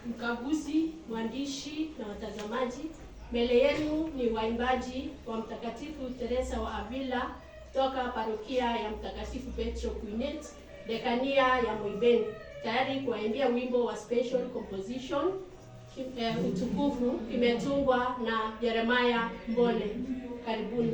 mkaguzi, mwandishi na watazamaji, mbele yenu ni waimbaji wa Mtakatifu Teresa wa Avila kutoka parokia ya Mtakatifu Petro Quintet, dekania ya Moibeni, tayari kuwaimbia wimbo wa special composition Utukufu, kimetungwa na Jeremiah Mbole. Karibuni.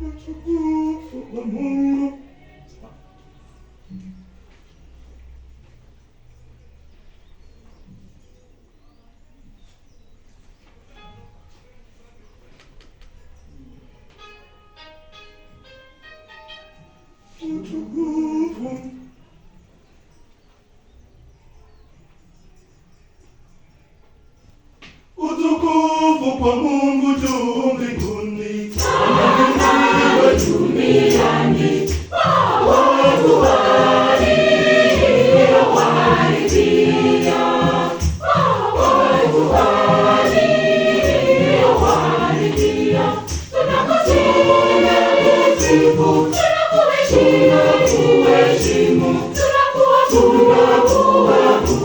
Utukufu kwa Mungu. Utukufu. Utukufu kwa Mungu juu mbinguni. Duniani watu waliowaridhia, watu waliowaridhia, tunakusifu, tunakuheshimu, tunakuabudu,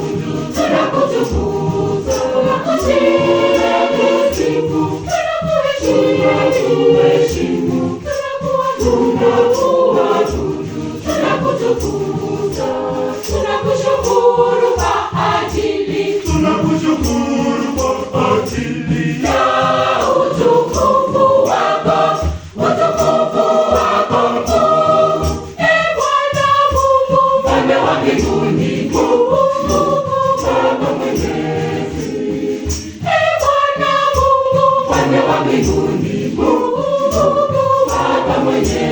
tunakutukuza, tunakusifu, tunakuheshimu, tunakutukuza, tunakushukuru kwa ajili ya utukufu wako Mungu. Bwana Mungu, Mfalme wa mbinguni, Mungu Baba Mwenyezi. Bwana Mungu, Mfalme wa mbinguni, Mungu Baba Mwenyezi.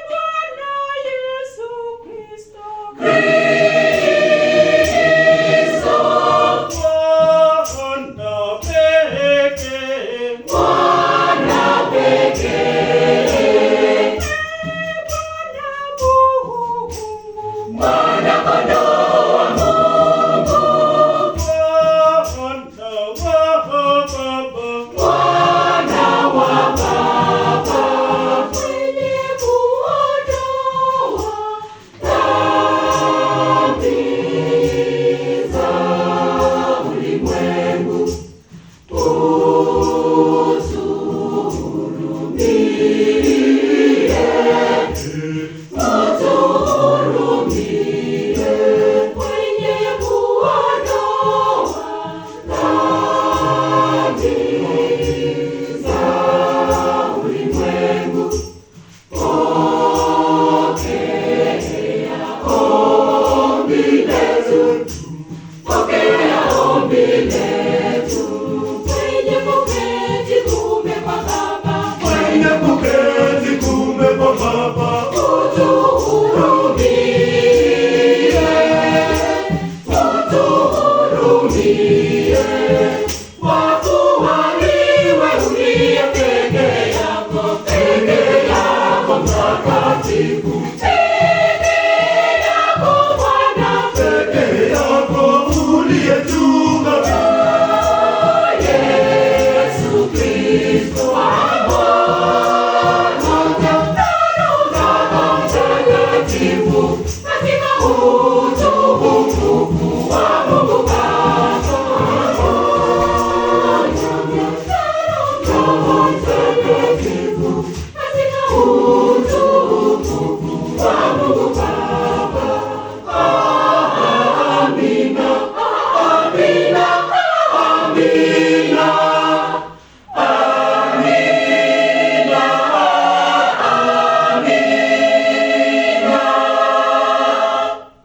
Bwana Yesu Kristo, Bwana pekee, Mwana Kondoo wa Mungu, Mwana wa Baba, mwenye kuondoa dhambi za ulimwengu. Utuhurumie, mwenye kuondoa dhambi za ulimwengu. Pokea ombi letu, pokea ombi letu, mwenye kuketi kuume kwa Baba, Mwenye kuketi kuume kwa Baba, utuhurumie, wakuhaliwe uliye peke yako mtakatifu.